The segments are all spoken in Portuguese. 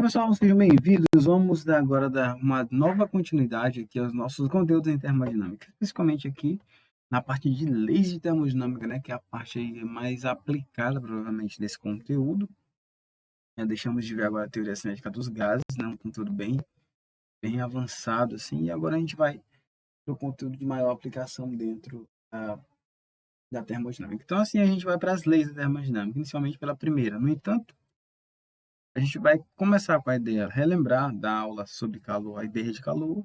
pessoal, sejam bem-vindos. Vamos agora dar uma nova continuidade aqui aos nossos conteúdos em termodinâmica, principalmente aqui na parte de leis de termodinâmica, né, que é a parte aí mais aplicada, provavelmente, desse conteúdo. Deixamos de ver agora a teoria cinética dos gases, né, um conteúdo bem avançado, assim, e agora a gente vai para o conteúdo de maior aplicação dentro da termodinâmica. Então, assim, a gente vai para as leis da termodinâmica, inicialmente pela primeira. No entanto, a gente vai começar com a ideia, relembrar da aula sobre calor, a ideia de calor,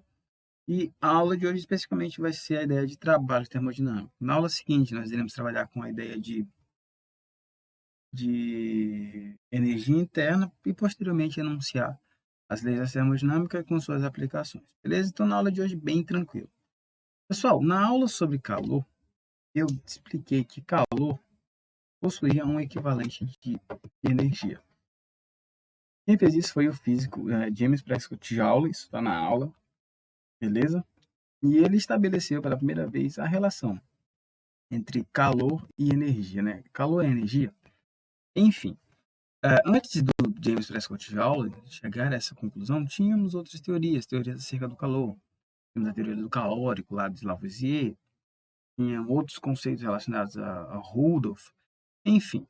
e a aula de hoje especificamente vai ser a ideia de trabalho termodinâmico. Na aula seguinte, nós iremos trabalhar com a ideia de energia interna e posteriormente enunciar as leis da termodinâmica com suas aplicações. Beleza? Então, na aula de hoje, bem tranquilo. Pessoal, na aula sobre calor, eu expliquei que calor possuía um equivalente de energia. Quem fez isso foi o físico James Prescott Joule, isso está na aula, beleza? E ele estabeleceu pela primeira vez a relação entre calor e energia, né? Calor é energia? Enfim, antes do James Prescott Joule chegar a essa conclusão, tínhamos outras teorias acerca do calor. Tínhamos a teoria do calórico, lá de Lavoisier, tinha outros conceitos relacionados a Rudolph, enfim.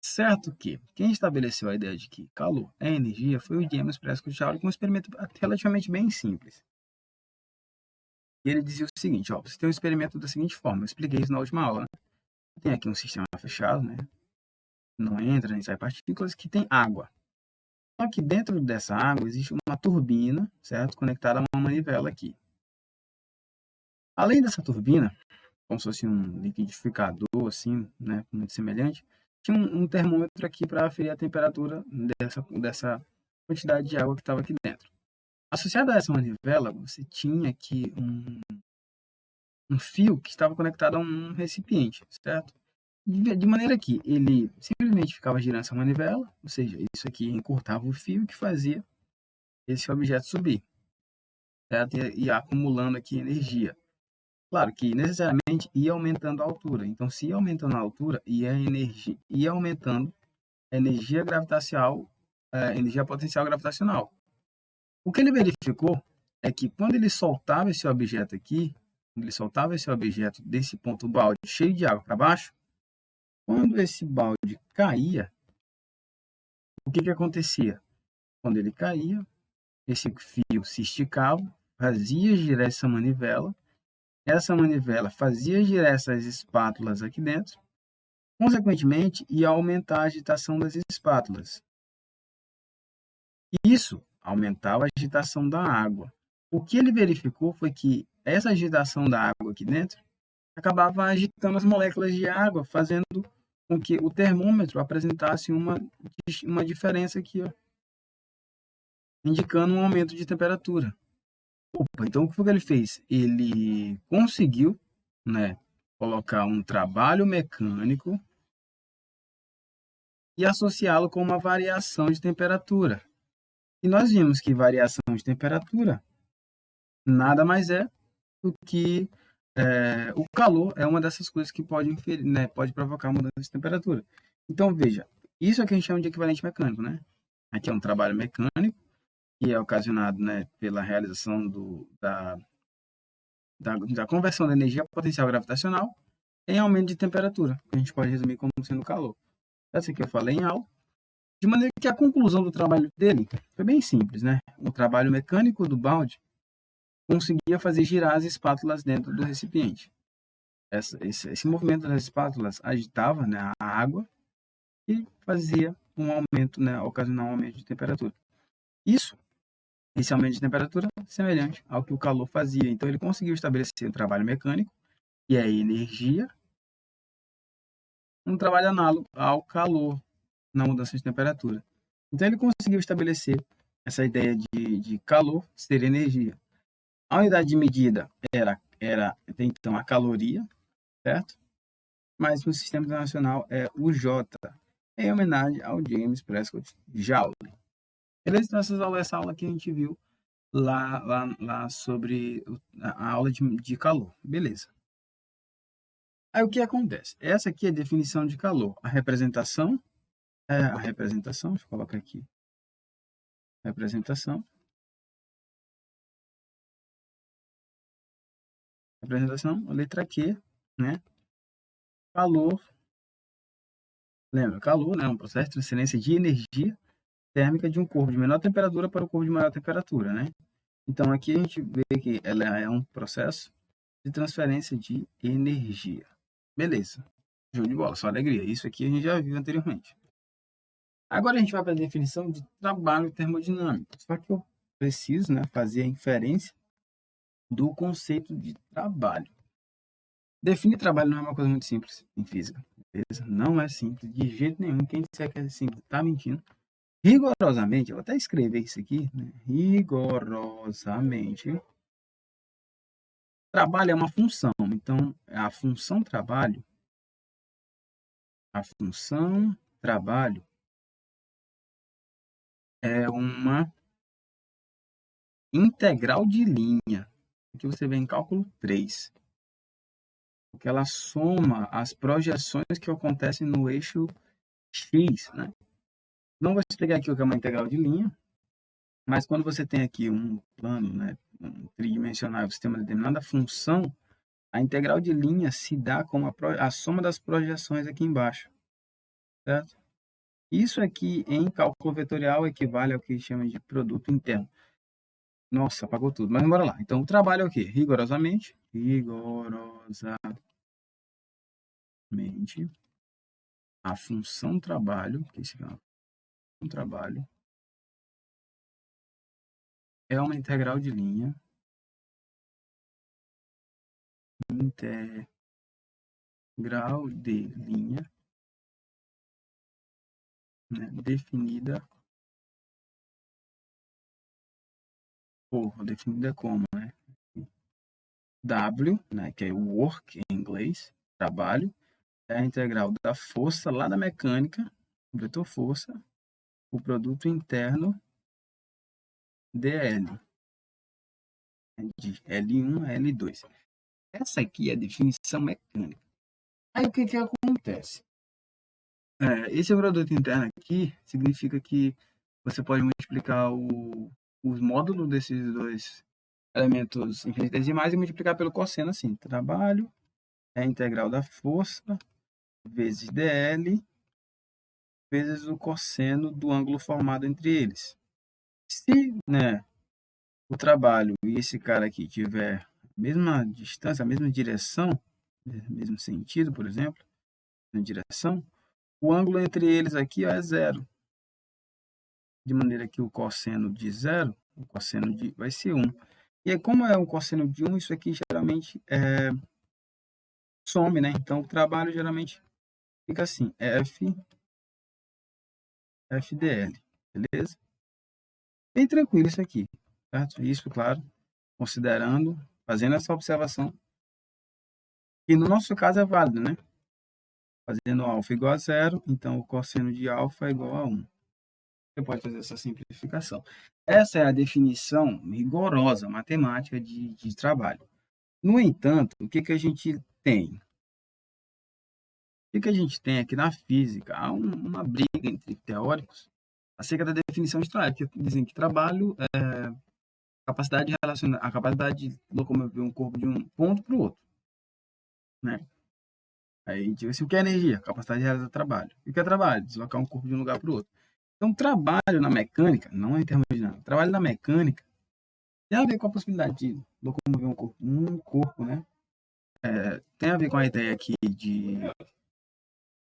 Certo que quem estabeleceu a ideia de que calor é energia foi o James Prescott Joule com um experimento relativamente bem simples. Ele dizia o seguinte, você tem um experimento da seguinte forma, eu expliquei isso na última aula, né? Tem aqui um sistema fechado, né? Não entra nem sai partículas, que tem água. Só que dentro dessa água existe uma turbina, certo? Conectada a uma manivela aqui. Além dessa turbina, como se fosse um liquidificador, assim, né? Muito semelhante, tinha um termômetro aqui para aferir a temperatura dessa quantidade de água que estava aqui dentro. Associado a essa manivela, você tinha aqui um fio que estava conectado a um recipiente, certo? De maneira que ele simplesmente ficava girando essa manivela, ou seja, isso aqui encurtava o fio que fazia esse objeto subir, certo? E acumulando aqui energia. Claro que necessariamente ia aumentando a altura. Então, se ia aumentando a altura, ia aumentando a energia gravitacional, energia potencial gravitacional. O que ele verificou é que quando ele soltava esse objeto aqui, quando ele soltava esse objeto desse ponto balde cheio de água para baixo, quando esse balde caía, o que acontecia? Quando ele caía, esse fio se esticava, fazia girar essa manivela fazia girar essas espátulas aqui dentro, consequentemente, ia aumentar a agitação das espátulas. Isso aumentava a agitação da água. O que ele verificou foi que essa agitação da água aqui dentro acabava agitando as moléculas de água, fazendo com que o termômetro apresentasse uma diferença aqui, indicando um aumento de temperatura. Então, o que foi que ele fez? Ele conseguiu, né, colocar um trabalho mecânico e associá-lo com uma variação de temperatura. E nós vimos que variação de temperatura nada mais é do que o calor é uma dessas coisas que pode inferir, né, pode provocar mudança de temperatura. Então, veja, isso é o que a gente chama de equivalente mecânico, né? Aqui é um trabalho mecânico que é ocasionado, né, pela realização da conversão da energia potencial gravitacional em aumento de temperatura, que a gente pode resumir como sendo calor. Essa aqui eu falei em aula. De maneira que a conclusão do trabalho dele foi bem simples, né? O trabalho mecânico do balde conseguia fazer girar as espátulas dentro do recipiente. Esse movimento das espátulas agitava, né, a água e fazia um aumento, né, ocasionar um aumento de temperatura. Esse aumento de temperatura semelhante ao que o calor fazia. Então, ele conseguiu estabelecer um trabalho mecânico, que é energia, um trabalho análogo ao calor na mudança de temperatura. Então, ele conseguiu estabelecer essa ideia de calor ser energia. A unidade de medida era então, a caloria, certo? Mas no sistema internacional é o J, em homenagem ao James Prescott Joule. Beleza? Então, essa aula que a gente viu lá sobre a aula de calor. Beleza. Aí o que acontece? Essa aqui é a definição de calor. A representação, deixa eu colocar aqui. Representação, a letra Q, né? Calor, lembra, calor, né? Um processo de transferência de energia térmica de um corpo de menor temperatura para o corpo de maior temperatura, né? Então, aqui a gente vê que ela é um processo de transferência de energia. Beleza. Show de bola, só alegria. Isso aqui a gente já viu anteriormente. Agora a gente vai para a definição de trabalho termodinâmico. Só que eu preciso, né, fazer a inferência do conceito de trabalho. Definir trabalho não é uma coisa muito simples em física. Beleza? Não é simples de jeito nenhum. Quem disser que é simples está mentindo. Rigorosamente, eu vou até escrever isso aqui, né? Rigorosamente, trabalho é uma função. Então, a função trabalho é uma integral de linha. Aqui você vê em cálculo 3. Porque ela soma as projeções que acontecem no eixo X, né? Não vou explicar aqui o que é uma integral de linha, mas quando você tem aqui um plano, né, um tridimensional, você tem uma determinada função, a integral de linha se dá como a soma das projeções aqui embaixo, certo? Isso aqui em cálculo vetorial equivale ao que chama de produto interno. Nossa, apagou tudo, mas bora lá. Então, o trabalho é o quê? Rigorosamente, a função trabalho, que isso aqui é uma função trabalho, é uma integral de linha, né, definida como, né, W, né, que é work em inglês, trabalho, é a integral da força lá da mecânica, vetor força, o produto interno dl, de L1 a L2. Essa aqui é a definição mecânica. Aí o que que acontece? Esse produto interno aqui significa que você pode multiplicar os módulos desses dois elementos infinitesimais e multiplicar pelo cosseno assim. Trabalho é a integral da força vezes dl vezes o cosseno do ângulo formado entre eles. Se, né, o trabalho e esse cara aqui tiver a mesma distância, a mesma direção, mesmo sentido, por exemplo, na direção, o ângulo entre eles aqui é zero. De maneira que o cosseno de zero, o cosseno de vai ser 1. E aí, como é o cosseno de 1, isso aqui geralmente some, né? Então, o trabalho geralmente fica assim, FDL, beleza? Bem tranquilo isso aqui, certo? Isso, claro, considerando, fazendo essa observação, que no nosso caso é válido, né? Fazendo alfa igual a zero, então o cosseno de alfa é igual a 1. Você pode fazer essa simplificação. Essa é a definição rigorosa matemática de trabalho. No entanto, o que que a gente tem? O que a gente tem aqui na física? Há uma briga entre teóricos acerca da definição de trabalho, que dizem que trabalho é a capacidade de locomover um corpo de um ponto para o outro, né? Aí, tipo assim, o que é energia? Capacidade de realizar trabalho. E o que é trabalho? Deslocar um corpo de um lugar para o outro. Então, trabalho na mecânica, não é em termodinâmica, trabalho na mecânica tem a ver com a possibilidade de locomover um corpo, né? Tem a ver com a ideia aqui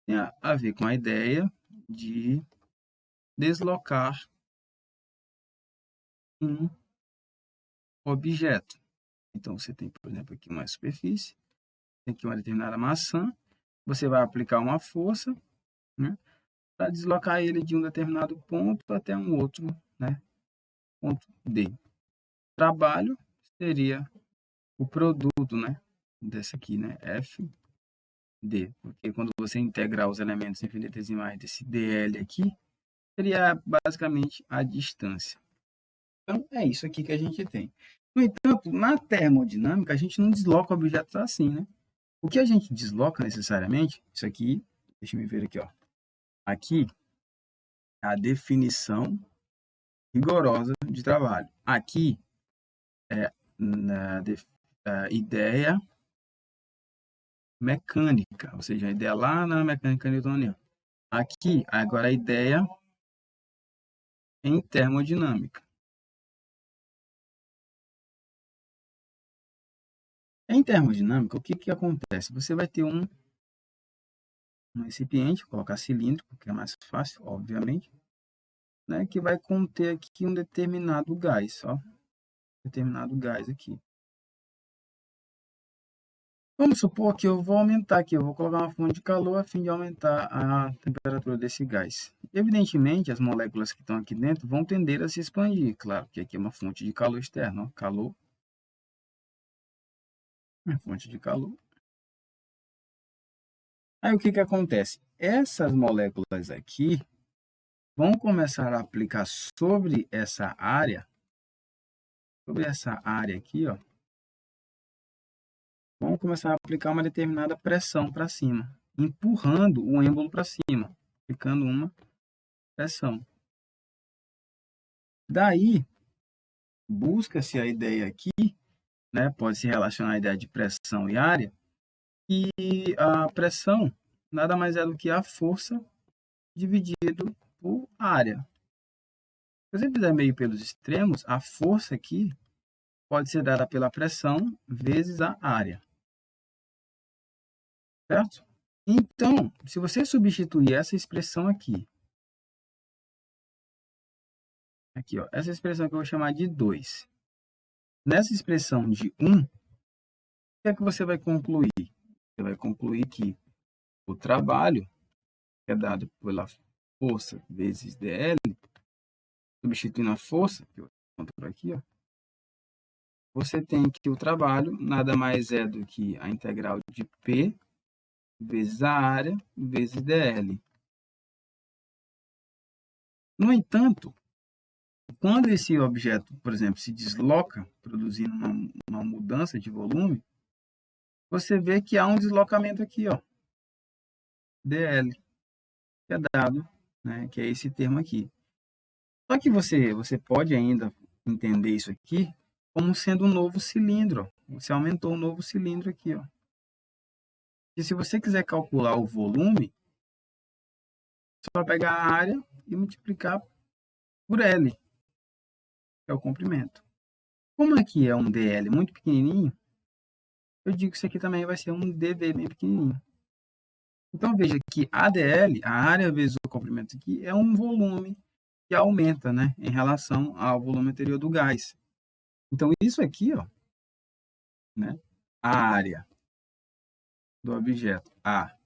tem a ver com a ideia de deslocar um objeto. Então, você tem, por exemplo, aqui uma superfície, tem aqui uma determinada maçã, você vai aplicar uma força, né, para deslocar ele de um determinado ponto até um outro, né, ponto D. Trabalho seria o produto, né, desse aqui, né, F, D, porque quando você integrar os elementos infinitesimais desse DL aqui, seria basicamente a distância. Então, é isso aqui que a gente tem. No entanto, na termodinâmica, a gente não desloca objetos assim, né? O que a gente desloca necessariamente, isso aqui, deixa eu ver aqui, ó. Aqui, a definição rigorosa de trabalho. Aqui é a ideia mecânica, ou seja, a ideia lá na mecânica newtoniana. Aqui, agora a ideia em termodinâmica. Em termodinâmica, o que acontece? Você vai ter um recipiente, colocar cilíndrico, que é mais fácil, obviamente, né, que vai conter aqui um determinado gás, ó, determinado gás aqui. Vamos supor que eu vou aumentar aqui, eu vou colocar uma fonte de calor a fim de aumentar a temperatura desse gás. Evidentemente, as moléculas que estão aqui dentro vão tender a se expandir, claro, porque aqui é uma fonte de calor externo, ó, calor, uma fonte de calor. Aí o que acontece? Essas moléculas aqui vão começar a aplicar sobre essa área aqui, ó, vão começar a aplicar uma determinada pressão para cima, empurrando o êmbolo para cima, aplicando uma pressão. Daí, busca-se a ideia aqui, né, pode se relacionar a ideia de pressão e área, e a pressão nada mais é do que a força dividido por área. Se você fizer meio pelos extremos, a força aqui pode ser dada pela pressão vezes a área. Certo? Então, se você substituir essa expressão aqui, ó, essa expressão que eu vou chamar de 2, nessa expressão de 1, o que é que você vai concluir? Você vai concluir que o trabalho é dado pela força vezes dl, substituindo a força, que eu conto por aqui, ó, você tem que o trabalho nada mais é do que a integral de P vezes a área vezes dl. No entanto, quando esse objeto, por exemplo, se desloca, produzindo uma mudança de volume, você vê que há um deslocamento aqui, ó, dl, que é dado, né, que é esse termo aqui. Só que você pode ainda entender isso aqui como sendo um novo cilindro. Você aumentou um novo cilindro aqui, ó. E se você quiser calcular o volume, você vai pegar a área e multiplicar por L, que é o comprimento. Como aqui é um dl muito pequenininho, eu digo que isso aqui também vai ser um dv bem pequenininho. Então veja que a dl, a área vezes o comprimento aqui, é um volume que aumenta, né, em relação ao volume anterior do gás. Então isso aqui, ó, né, a área do objeto A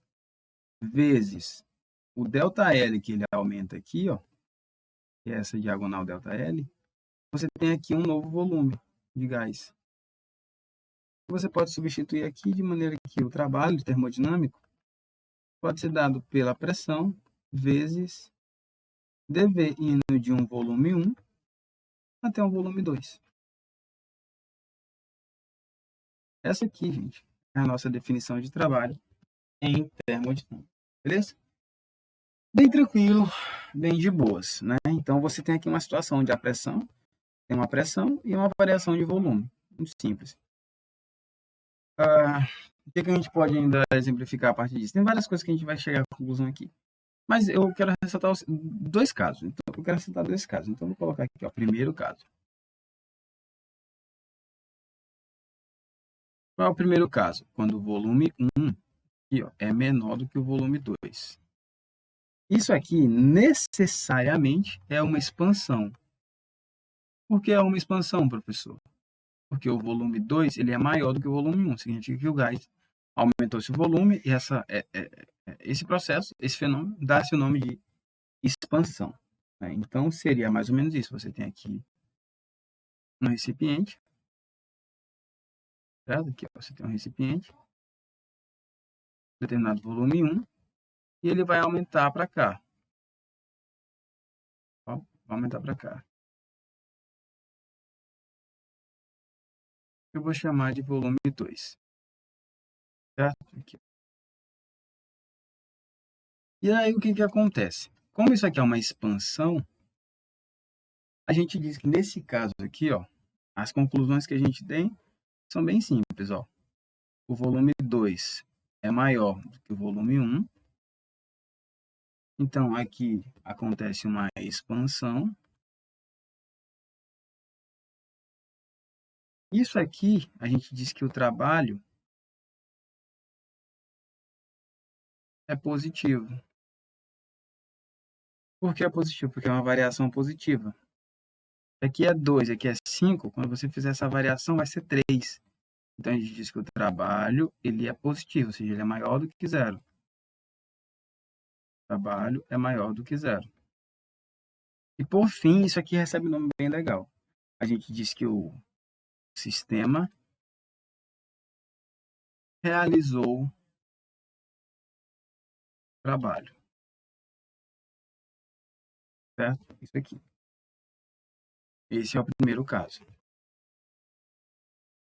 vezes o ΔL que ele aumenta aqui, ó, que é essa diagonal ΔL, você tem aqui um novo volume de gás. Você pode substituir aqui de maneira que o trabalho termodinâmico pode ser dado pela pressão vezes dV indo de um volume 1 até um volume 2. Essa aqui, gente, é a nossa definição de trabalho em termodinâmica. Beleza? Bem tranquilo, bem de boas, né? Então você tem aqui uma situação onde a pressão tem uma pressão e uma variação de volume. Muito simples. O que a gente pode ainda exemplificar a partir disso? Tem várias coisas que a gente vai chegar à conclusão aqui. Mas eu quero ressaltar dois casos. Então, eu quero ressaltar dois casos. Então, eu vou colocar aqui, ó, primeiro caso. Qual é o primeiro caso? Quando o volume 1 aqui, ó, é menor do que o volume 2. Isso aqui necessariamente é uma expansão. Por que é uma expansão, professor? Porque o volume 2 ele é maior do que o volume 1. Significa que o gás aumentou esse volume e esse processo, esse fenômeno, dá-se o nome de expansão. Né? Então, seria mais ou menos isso. Você tem aqui um recipiente. Certo? Aqui, ó, você tem um recipiente, determinado volume 1, e ele vai aumentar para cá. Ó, vai aumentar para cá. Eu vou chamar de volume 2. Certo? Aqui. E aí, o que acontece? Como isso aqui é uma expansão, A gente diz que nesse caso aqui, ó, as conclusões que a gente tem são bem simples, ó. O volume 2 é maior do que o volume 1. Então, aqui acontece uma expansão. Isso aqui, a gente diz que o trabalho é positivo. Por que é positivo? Porque é uma variação positiva. Aqui é 2, aqui é 5. Quando você fizer essa variação, vai ser 3. Então, a gente diz que o trabalho ele é positivo, ou seja, ele é maior do que zero. O trabalho é maior do que zero. E, por fim, isso aqui recebe um nome bem legal. A gente diz que o sistema realizou o trabalho. Certo? Isso aqui. Esse é o primeiro caso.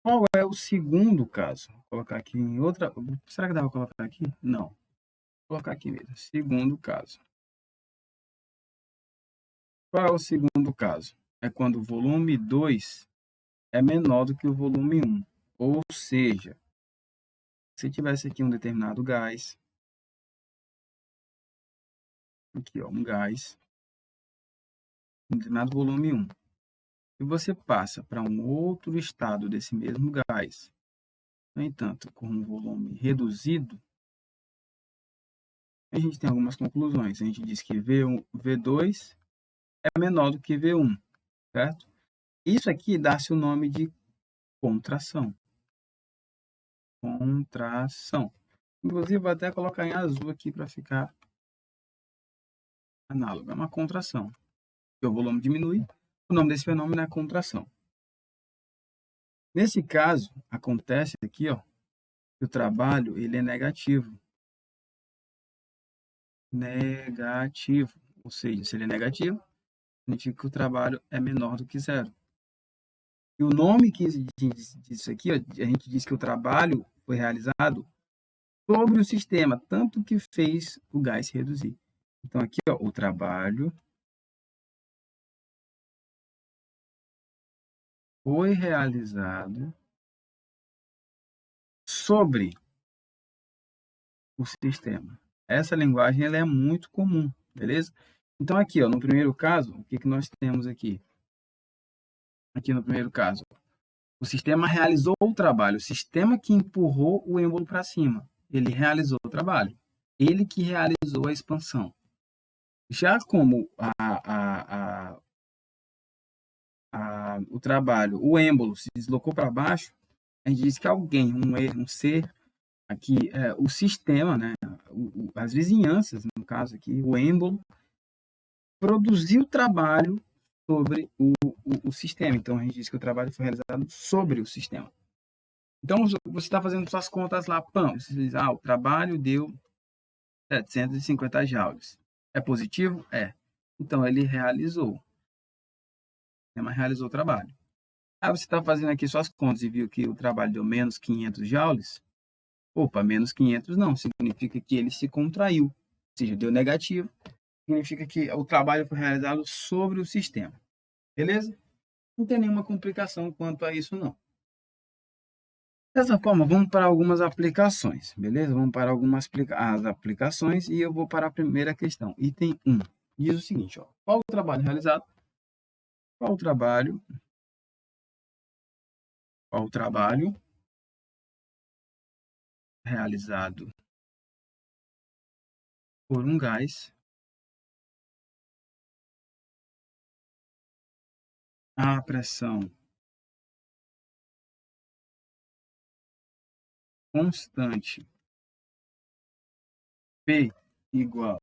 Qual é o segundo caso? Vou colocar aqui em outra... Será que dá para colocar aqui? Não. Vou colocar aqui mesmo. Segundo caso. Qual é o segundo caso? É quando o volume 2 é menor do que o volume 1. Ou seja, se tivesse aqui um determinado gás, aqui ó, um gás, um determinado volume 1, e você passa para um outro estado desse mesmo gás, no entanto, com um volume reduzido, a gente tem algumas conclusões. A gente diz que V1, V2 é menor do que V1, certo? Isso aqui dá-se o nome de contração. Contração. Inclusive, vou até colocar em azul aqui para ficar análogo. É uma contração. O volume diminui, o nome desse fenômeno é contração. Nesse caso, acontece aqui, ó, que o trabalho ele é negativo. Negativo. Ou seja, se ele é negativo, significa que o trabalho é menor do que zero. E o nome que disso aqui, ó, a gente diz que o trabalho foi realizado sobre o sistema, tanto que fez o gás se reduzir. Então, aqui, ó, o trabalho foi realizado sobre o sistema. Essa linguagem ela é muito comum, beleza? Então, aqui, ó, no primeiro caso, o que nós temos aqui? Aqui no primeiro caso, o sistema realizou o trabalho. O sistema que empurrou o êmbolo para cima. Ele realizou o trabalho. Ele que realizou a expansão. Já como o trabalho, o êmbolo se deslocou para baixo, a gente diz que alguém, um ser, aqui, o sistema, né, as vizinhanças, no caso aqui, o êmbolo, produziu trabalho sobre o sistema. Então, a gente diz que o trabalho foi realizado sobre o sistema. Então, você está fazendo suas contas lá, pão, você diz, o trabalho deu 750 joules. É positivo? É. Então, ele realizou. O sistema realizou o trabalho. Aí você está fazendo aqui suas contas e viu que o trabalho deu menos 500 joules. Opa, menos 500 não, significa que ele se contraiu. Ou seja, deu negativo. Significa que o trabalho foi realizado sobre o sistema. Beleza? Não tem nenhuma complicação quanto a isso, não. Dessa forma, vamos para algumas aplicações, beleza? Vamos para algumas as aplicações e eu vou para a primeira questão. Item 1. Diz o seguinte, ó. Qual o trabalho realizado? Qual o trabalho? Qual o trabalho realizado por um gás à pressão constante P igual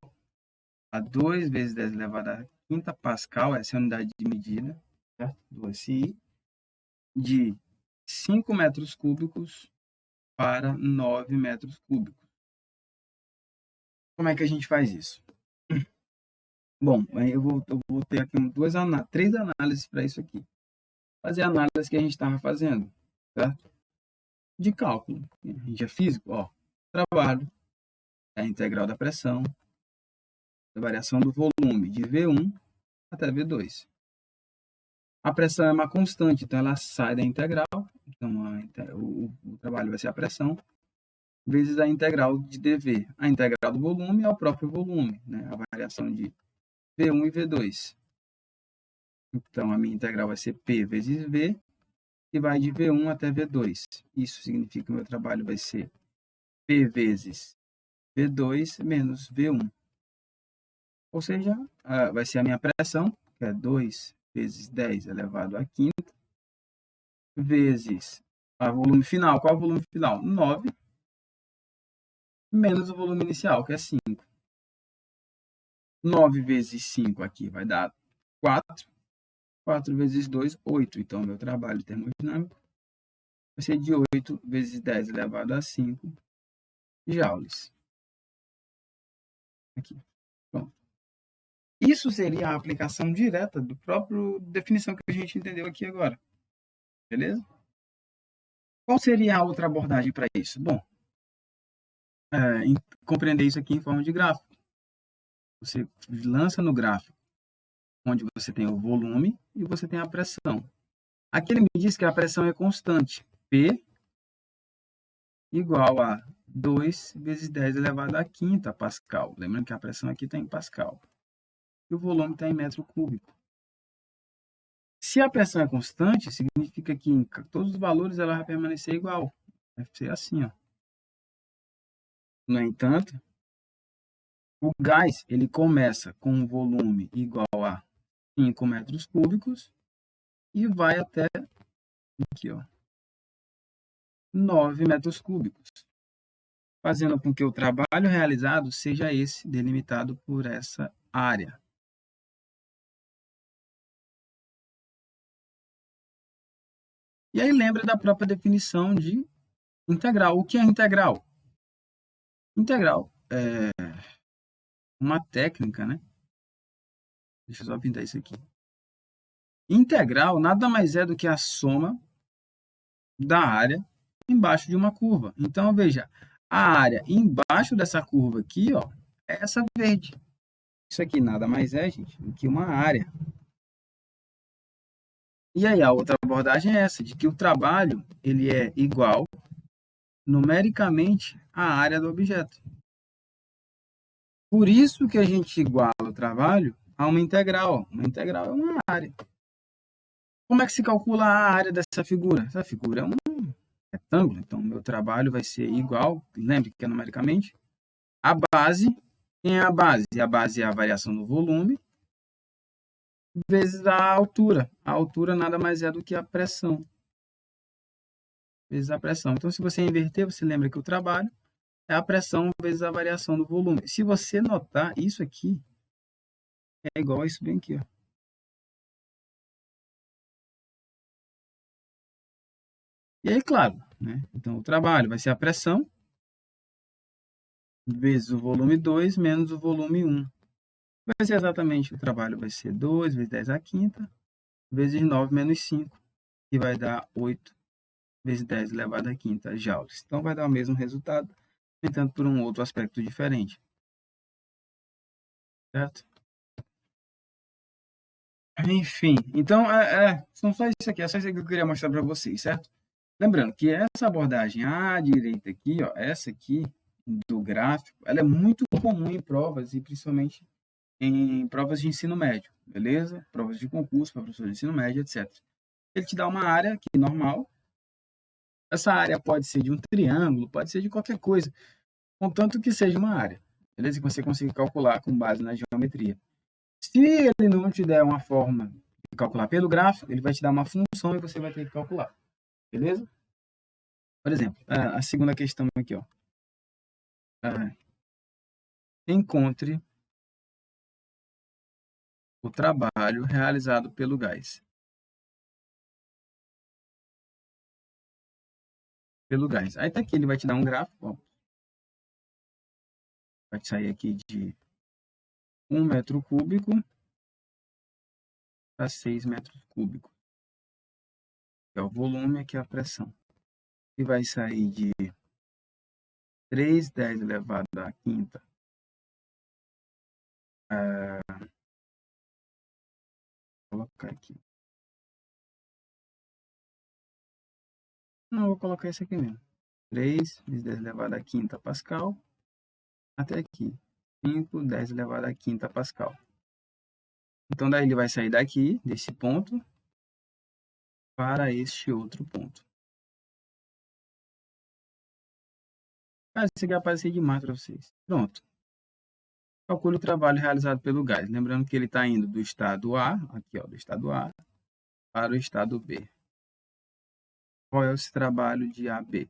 a 2 vezes 10 elevado à quinta pascal, essa é a unidade de medida, certo? Do SI, de 5 metros cúbicos para 9 metros cúbicos. Como é que a gente faz isso? Bom, eu vou ter aqui três análises para isso aqui. Fazer a análise que a gente estava fazendo, certo? De cálculo. A gente é físico, ó. Trabalho é a integral da pressão, a variação do volume de V1 até V2. A pressão é uma constante, então ela sai da integral. Então, o trabalho vai ser a pressão vezes a integral de dV. A integral do volume é o próprio volume, né? A variação de V1 e V2. Então, a minha integral vai ser P vezes V, que vai de V1 até V2. Isso significa que o meu trabalho vai ser P vezes V2 menos V1. Ou seja, vai ser a minha pressão, que é 2 vezes 10 elevado à quinta, vezes o volume final. Qual é o volume final? 9, menos o volume inicial, que é 5. 9 vezes 5 aqui vai dar 4. 4 vezes 2, 8. Então, meu trabalho termodinâmico vai ser de 8 vezes 10 elevado a 5 joules. Aqui. Pronto. Isso seria a aplicação direta do próprio definição que a gente entendeu aqui agora. Beleza? Qual seria a outra abordagem para isso? Bom, compreender isso aqui em forma de gráfico. Você lança no gráfico onde você tem o volume e você tem a pressão. Aqui ele me diz que a pressão é constante. P igual a 2 vezes 10 elevado à quinta pascal. Lembrando que a pressão aqui está em pascal. E o volume está em metro cúbico. Se a pressão é constante, significa que em todos os valores ela vai permanecer igual. Vai ser assim, ó. No entanto, o gás ele começa com um volume igual a 5 metros cúbicos e vai até aqui, ó, 9 metros cúbicos, fazendo com que o trabalho realizado seja esse, delimitado por essa área. E aí lembra da própria definição de integral. O que é integral? Integral é uma técnica, né? Deixa eu só pintar isso aqui. Integral nada mais é do que a soma da área embaixo de uma curva. Então, veja, a área embaixo dessa curva aqui, ó, é essa verde. Isso aqui nada mais é, gente, do que uma área. E aí, a outra abordagem é essa, de que o trabalho ele é igual numericamente à área do objeto. Por isso que a gente iguala o trabalho a uma integral. Uma integral é uma área. Como é que se calcula a área dessa figura? Essa figura é um retângulo, então meu trabalho vai ser igual, lembre que é numericamente, a base. Quem é a base? A base é a variação do volume vezes a altura. A altura nada mais é do que a pressão. Vezes a pressão. Então, se você inverter, você lembra que o trabalho é a pressão vezes a variação do volume. Se você notar, isso aqui é igual a isso bem aqui, ó. E aí, claro, né? Então, o trabalho vai ser a pressão vezes o volume 2 menos o volume 1. Vai ser exatamente o trabalho, vai ser 2 vezes 10 à quinta, vezes 9 menos 5, que vai dar 8 vezes 10 elevado à quinta joules. Então, vai dar o mesmo resultado, no entanto, por um outro aspecto diferente. Certo? Enfim, então, são só isso aqui, é só isso aqui que eu queria mostrar para vocês, certo? Lembrando que essa abordagem à direita aqui, ó, essa aqui do gráfico, ela é muito comum em provas e principalmente em provas de ensino médio, beleza? Provas de concurso para professor de ensino médio, etc. Ele te dá uma área aqui normal. Essa área pode ser de um triângulo, pode ser de qualquer coisa, contanto que seja uma área, beleza? Que você consiga calcular com base na geometria. Se ele não te der uma forma de calcular pelo gráfico, ele vai te dar uma função e você vai ter que calcular, beleza? Por exemplo, a segunda questão aqui, ó. Encontre o trabalho realizado pelo gás. Pelo gás. Aí tá aqui, ele vai te dar um gráfico, ó. Vai sair aqui de 1 metro cúbico para 6 metros cúbicos. Que é o volume, aqui é a pressão. E vai sair de 3,10 elevado à quinta. Vou colocar aqui. Não, vou colocar esse aqui mesmo. 3 vezes 10 elevado à quinta Pascal, até aqui. 5, 10 elevado à quinta Pascal. Então, daí ele vai sair daqui, desse ponto, para este outro ponto. Ah, isso aqui vai aparecer demais para vocês. Pronto. Calcule o trabalho realizado pelo gás. Lembrando que ele está indo do estado A, aqui ó, do estado A, para o estado B. Qual é esse trabalho de AB?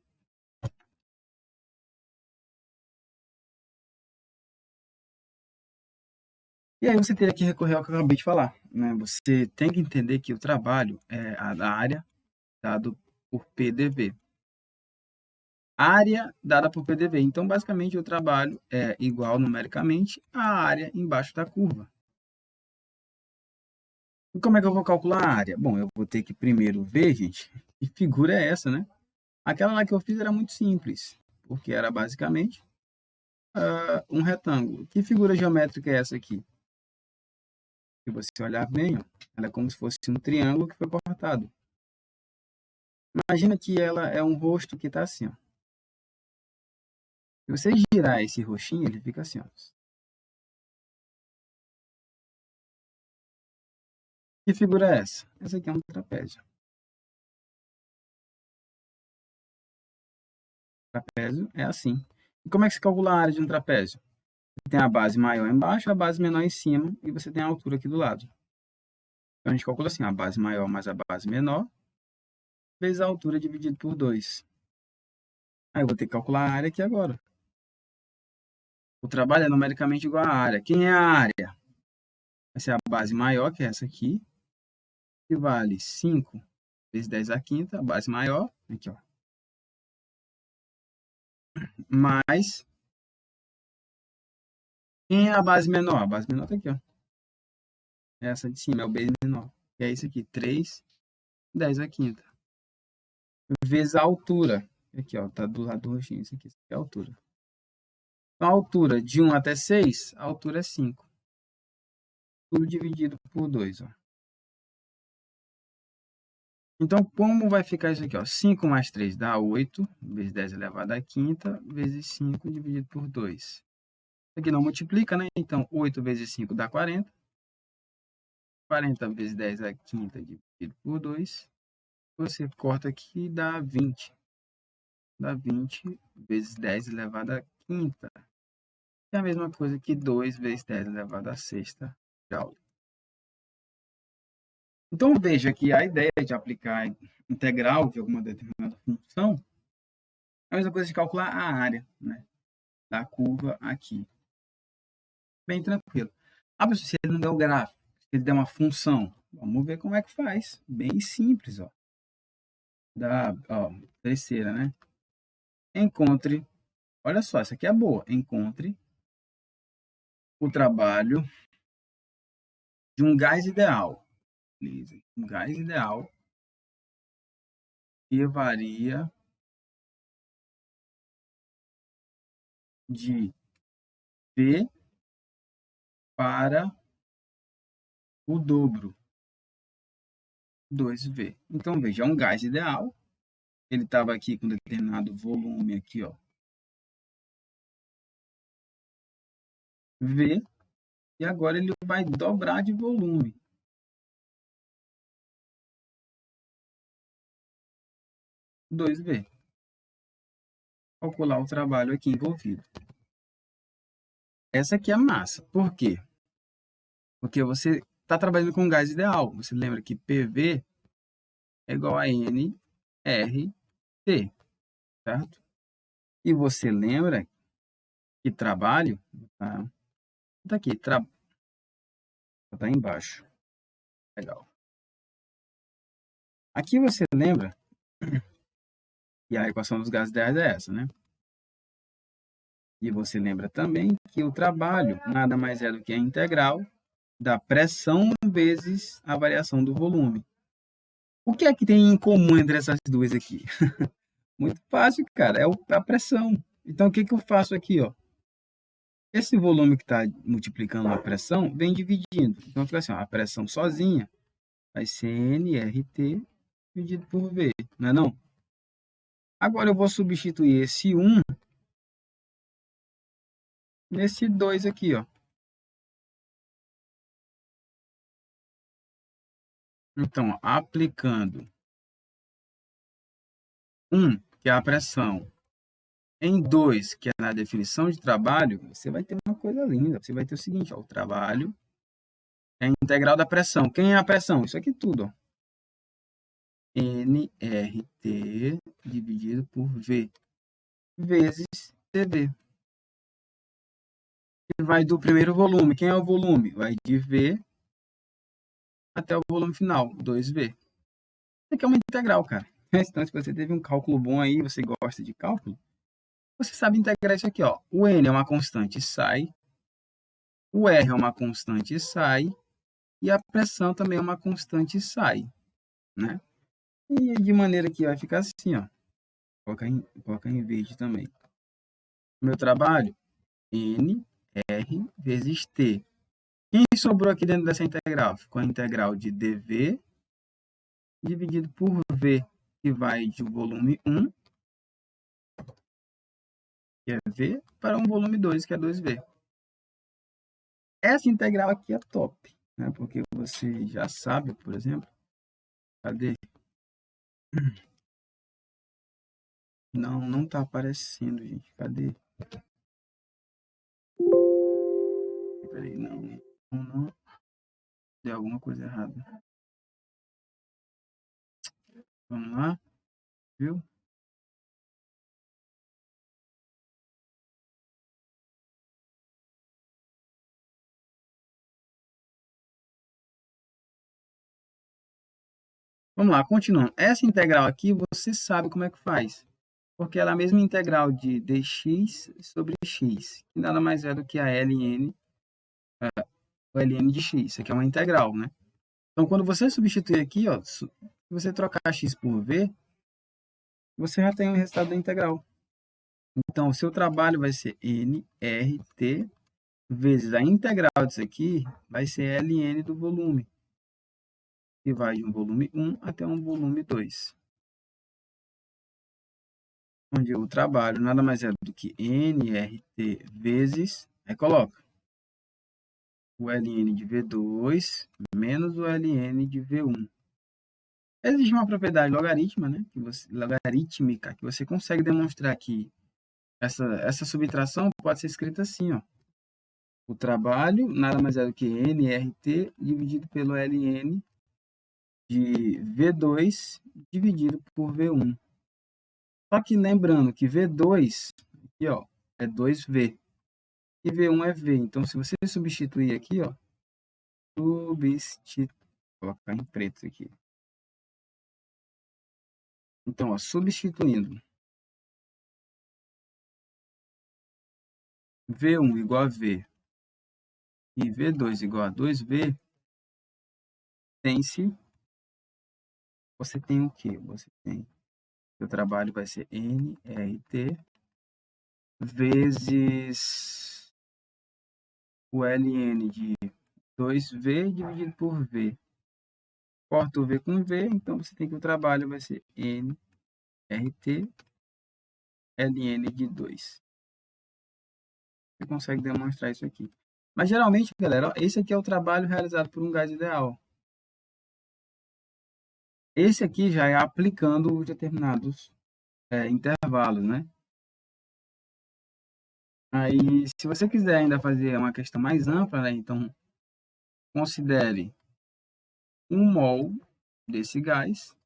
E aí você teria que recorrer ao que eu acabei de falar, né? Você tem que entender que o trabalho é a área dado por PDV. Área dada por PDV. Então, basicamente, o trabalho é igual numericamente à área embaixo da curva. E como é que eu vou calcular a área? Bom, eu vou ter que primeiro ver, gente, que figura é essa, né? Aquela lá que eu fiz era muito simples, porque era basicamente um retângulo. Que figura geométrica é essa aqui? Se você olhar bem, ó, ela é como se fosse um triângulo que foi cortado. Imagina que ela é um rosto que está assim, ó. Se você girar esse rostinho, ele fica assim, ó. Que figura é essa? Essa aqui é um trapézio. Trapézio é assim. E como é que se calcula a área de um trapézio? Você tem a base maior embaixo, a base menor em cima, e você tem a altura aqui do lado. Então, a gente calcula assim, a base maior mais a base menor, vezes a altura dividido por 2. Aí eu vou ter que calcular a área aqui agora. O trabalho é numericamente igual à área. Quem é a área? Vai ser a base maior, que é essa aqui, que vale 5 vezes 10 à quinta, a base maior, aqui ó, mais, quem é a base menor? A base menor tá aqui, ó. Essa de cima é o B menor, que é isso aqui, 3, 10 à quinta, vezes a altura, aqui ó, tá do lado do roxinho, isso aqui é a altura. Então, a altura de 1 até 6, a altura é 5. Tudo dividido por 2, ó. Então, como vai ficar isso aqui? Ó? 5 mais 3 dá 8, vezes 10 elevado à quinta, vezes 5 dividido por 2. Isso aqui não multiplica, né? Então, 8 vezes 5 dá 40. 40 vezes 10 à quinta dividido por 2. Você corta aqui e dá 20. Dá 20 vezes 10 elevado à quinta. É a mesma coisa que 2 vezes 10 elevado à sexta joule. Então, veja que a ideia de aplicar integral de alguma determinada função é a mesma coisa de calcular a área, né, da curva aqui. Bem tranquilo. Ah, professor, se ele não der o gráfico, se ele der uma função, vamos ver como é que faz. Bem simples, ó. Terceira, né? Encontre, olha só, essa aqui é boa. Encontre o trabalho de um gás ideal. Um gás ideal que varia de V para o dobro, 2V. Então, veja, é um gás ideal. Ele estava aqui com determinado volume aqui, ó, V, e agora ele vai dobrar de volume. 2V. Calcular o trabalho aqui envolvido. Essa aqui é massa. Por quê? Porque você está trabalhando com gás ideal. Você lembra que PV é igual a nRT, certo? E você lembra que trabalho tá aqui, tá embaixo. Legal. Aqui você lembra que a equação dos gases ideais é essa, né? E você lembra também que o trabalho nada mais é do que a integral da pressão vezes a variação do volume. O que é que tem em comum entre essas duas aqui? Muito fácil, cara, é a pressão. Então, o que eu faço aqui, ó? Esse volume que está multiplicando a pressão vem dividindo. Então, fica assim, ó, a pressão sozinha vai ser nRT dividido por V, não é não? Agora eu vou substituir esse 1 nesse 2 aqui, ó. Então, aplicando 1, que é a pressão, em 2, que é na definição de trabalho, você vai ter uma coisa linda. Você vai ter o seguinte, ó, o trabalho é a integral da pressão. Quem é a pressão? Isso aqui tudo, ó. nRT dividido por V, vezes TV. E vai do primeiro volume. Quem é o volume? Vai de V até o volume final, 2V. Isso aqui é uma integral, cara. Então, se você teve um cálculo bom aí, você gosta de cálculo, você sabe integrar isso aqui, ó. O N é uma constante, sai. O R é uma constante, sai. E a pressão também é uma constante, sai, né? E de maneira que vai ficar assim, ó. Colocar em verde também. Meu trabalho, N, R vezes T. Quem sobrou aqui dentro dessa integral? Ficou a integral de dV dividido por V, que vai de volume 1, que é V, para um volume 2, que é 2V. Essa integral aqui é top, né? Porque você já sabe, por exemplo, cadê? Não tá aparecendo, gente. Cadê? Peraí, não. Deu alguma coisa errada. Vamos lá, viu? Vamos lá, continuando. Essa integral aqui, você sabe como é que faz. Porque ela é a mesma integral de dx sobre x, que nada mais é do que a ln, o ln de x. Isso aqui é uma integral, né? Então, quando você substituir aqui, ó, se você trocar x por v, você já tem o resultado da integral. Então, o seu trabalho vai ser nRT vezes a integral disso aqui vai ser ln do volume, que vai de um volume 1 até um volume 2. Onde o trabalho nada mais é do que nRT vezes, aí coloca o ln de V2 menos o ln de V1. Existe uma propriedade logarítmica, né, logarítmica, que você consegue demonstrar que essa subtração pode ser escrita assim, ó. O trabalho nada mais é do que nRT dividido pelo ln de V2 dividido por V1. Só que lembrando que V2 aqui, ó, é 2V e V1 é V. Então, se você substituir aqui, ó, vou colocar em preto aqui. Então, ó, substituindo V1 igual a V e V2 igual a 2V, você tem o quê? Você tem, o trabalho vai ser nRT vezes o ln de 2V dividido por V. Corta o V com V, então você tem que o trabalho vai ser nRT ln de 2. Você consegue demonstrar isso aqui. Mas geralmente, galera, ó, esse aqui é o trabalho realizado por um gás ideal. Esse aqui já é aplicando determinados intervalos, né? Aí, se você quiser ainda fazer uma questão mais ampla, né? Então, considere 1 mol desse gás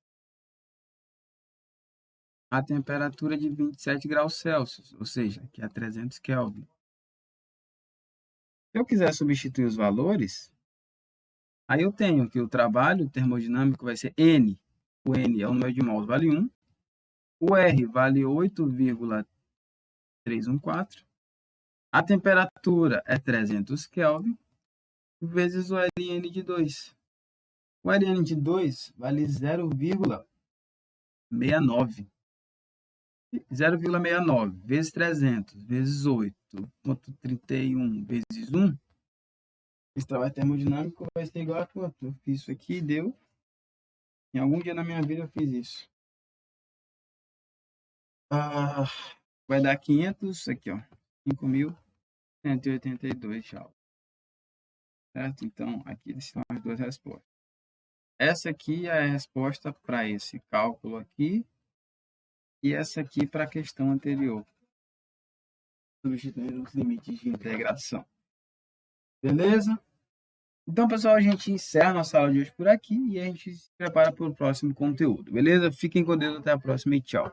a temperatura de 27 graus Celsius, ou seja, que é 300 Kelvin. Se eu quiser substituir os valores, aí eu tenho que o trabalho termodinâmico vai ser N. O N é o número de mols, vale 1. O R vale 8,314. A temperatura é 300 Kelvin vezes o Ln de 2. O Ln de 2 vale 0,69. 0,69 vezes 300 vezes 8,31 vezes 1. Esse trabalho termodinâmico vai ser igual a quanto? Eu fiz isso aqui e deu. Em algum dia na minha vida eu fiz isso. Ah, vai dar 500, aqui, ó, 5.182 joules, certo? Então, aqui estão as duas respostas. Essa aqui é a resposta para esse cálculo aqui e essa aqui para a questão anterior, substituir os limites de integração. Beleza? Então, pessoal, a gente encerra nossa aula de hoje por aqui e a gente se prepara para o próximo conteúdo. Beleza? Fiquem com Deus, até a próxima e tchau.